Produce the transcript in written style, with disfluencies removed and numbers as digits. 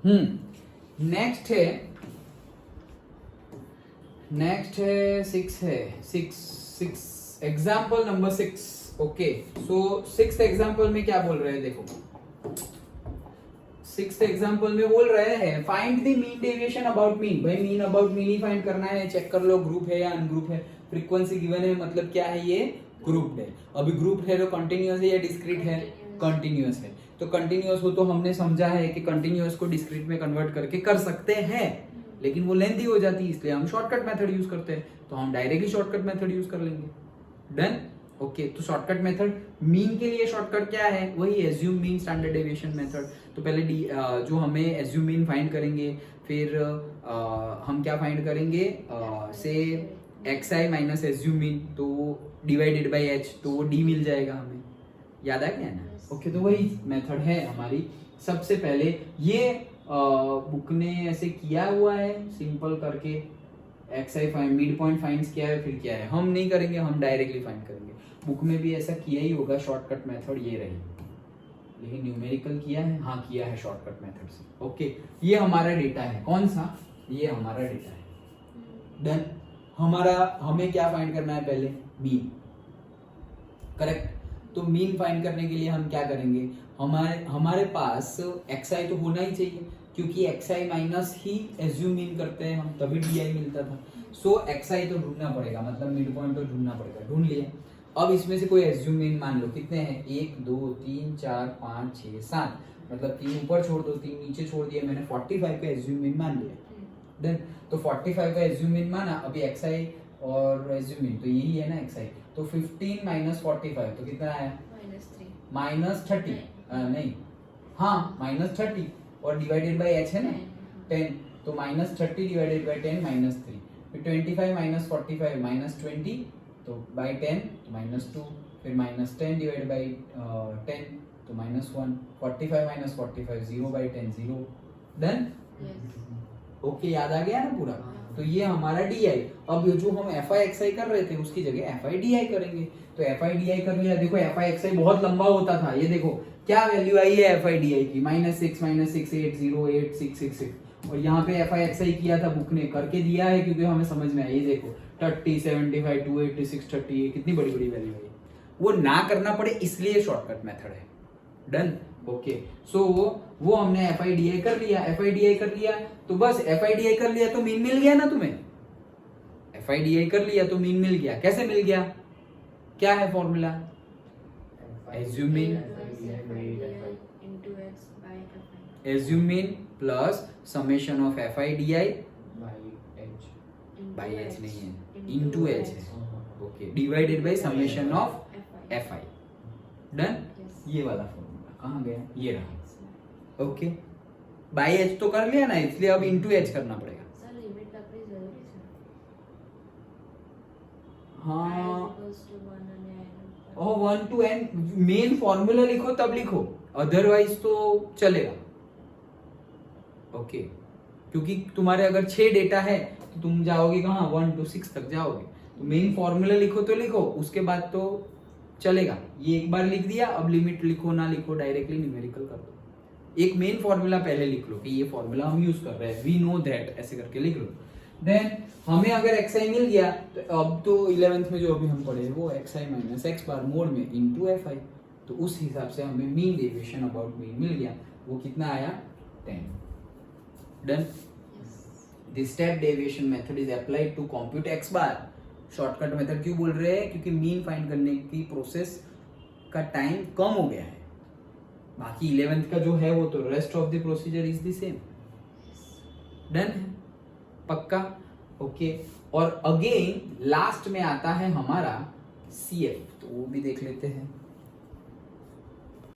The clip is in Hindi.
नेक्स्ट है 6 एग्जाम्पल नंबर 6। ओके, सो 6th एग्जाम्पल में क्या बोल रहे हैं, देखो 6th एग्जाम्पल में बोल रहे हैं find the mean deviation about mean. भाई मीन अबाउट मीन ही फाइंड करना है, चेक कर लो ग्रुप है या अनग्रुप है। फ्रीक्वेंसी गिवन है, मतलब क्या है, ये ग्रुप है। अभी ग्रुप है तो कंटिन्यूअस है या डिस्क्रीट है, कंटिन्यूअस है। तो कंटिन्यूअस हो तो हमने समझा है कि कंटिन्यूअस को डिस्क्रीट में कन्वर्ट करके कर सकते हैं, लेकिन वो लेंथी हो जाती है, इसलिए हम शॉर्टकट मेथड यूज करते हैं। तो हम डायरेक्टली शॉर्टकट मेथड यूज कर लेंगे। डन। ओके, तो शॉर्टकट मेथड मीन के लिए शॉर्टकट क्या है, वही assume mean standard deviation method. तो पहले जो हमें एज्यूम मीन फाइंड करेंगे, फिर हम क्या फाइंड करेंगे, से xi माइनस एज्यूम मीन, तो डिवाइडेड बाय h, तो वो d मिल जाएगा हमें। याद आ गया ना? ओके, तो वही मेथड है हमारी। सबसे पहले ये बुक ने ऐसे किया हुआ है सिंपल करके, xi find mid point finds किया है, फिर क्या है, हम नहीं करेंगे, हम डायरेक्टली फाइंड करेंगे। बुक में भी ऐसा किया ही होगा, शॉर्टकट मेथड ये रही, लेकिन न्यूमेरिकल किया है, हाँ किया है शॉर्टकट मेथड से। ओके, ये हमारा डेटा है, कौन सा, ये हमारा डेटा है। डन। हमें क्या फाइंड करना है, पहले मीन, करेक्ट। तो मीन फाइंड करने के लिए हम क्या करेंगे, हमारे पास xi तो होना ही चाहिए, क्योंकि xi माइनस ही एज्यूम मीन करते हैं हम, तभी di मिलता था। सो xi तो ढूंढना पड़ेगा, मतलब मिड पॉइंट तो ढूंढना पड़ेगा, ढूंढ लिया। अब इसमें से कोई एज्यूम मीन मान लो, कितने हैं, 1 2 3 4 5 6 7, मतलब 3 ऊपर छोड़ दो, 3 नीचे छोड़ दिया, मैंने 45 का एज्यूम मीन मान लिया। देन तो 45 का एज्यूम मीन माना, अभी xi और एज्यूम मीन तो यही है ना xi, तो 15 माइनस 45 तो कितना आया, -30, नहीं हाँ -30, और डिवाइडेड बाय h है ना 10, तो -30 डिवाइडेड बाय 10 -3, फिर 25 माइनस 45 -20, तो बाय 10 तो -2, फिर -10 डिवाइडेड बाय 10 तो -1, 45 माइनस 45 0 बाय 10 0। डन। ओके, याद आ गया ना पूरा? तो ये हमारा di। अब जो हम fi xi कर रहे थे उसकी जगह fi di करेंगे। तो fi di कर लिया, देखो fi xi बहुत लंबा होता था, ये देखो क्या वैल्यू आई है fi di की, -6 -6808666, और यहाँ पे fi xi किया था, बुक ने करके दिया है क्योंकि हमें समझ में आया। ये देखो 30 75 286 30, ये कितनी बड़ी बड़ी वैल्यू है, वो ना करना पड़े इसलिए शॉर्टकट मेथड है। डन। ओके, सो वो हमने fi di कर लिया, fi di कर लिया, तो बस fi di कर लिया तो मीन मिल गया ना तुम्हें, fi di कर लिया तो मीन मिल गया। कैसे मिल गया, क्या है formula, assume mean plus summation of fi di by h नहीं है, इनटू h है। Okay, divided by summation of fi। Done. ये वाला फॉर्मूला कहाँ गया, ये रहा। ओके, बाय h तो कर लिया ना, इसलिए अब इनटू h करना पड़ेगा। हाँ, और 1 to n मेन फॉर्मूला लिखो तब लिखो, अदरवाइज तो चलेगा। ओके, क्योंकि तुम्हारे अगर 6 डेटा है तो तुम जाओगे कहाँ, 1 to 6 तक जाओगे, तो मेन फॉर्मूला लिखो तो लिखो, उसके बाद तो चलेगा। ये एक बार लिख दिया, अब लिमिट लिखो ना लिखो, डायरेक्टली न्यूमेरिकल कर दो। एक मेन फॉर्मूला पहले लिख लो कि ये फॉर्मूला हम यूज कर रहे हैं, वी नो दैट, ऐसे करके लिख लो। देन हमें अगर xi मिल गया, तो अब तो 11th में जो अभी हम पढ़े वो xi minus x bar mod में इनटू fi, तो उस हिसाब से हमें मीन डेविएशन अबाउट मीन मिल गया। वो कितना आया, 10। Done. This step deviation method is applied to compute x bar. Shortcut method क्यों बोल रहे हैं, क्योंकि मीन फाइंड करने की प्रोसेस का टाइम कम हो गया है। बाकी 11th का जो है वो तो rest of the procedure is the same. Done है, पक्का? ओके, और अगेन लास्ट में आता है हमारा CF, तो वो भी देख लेते हैं।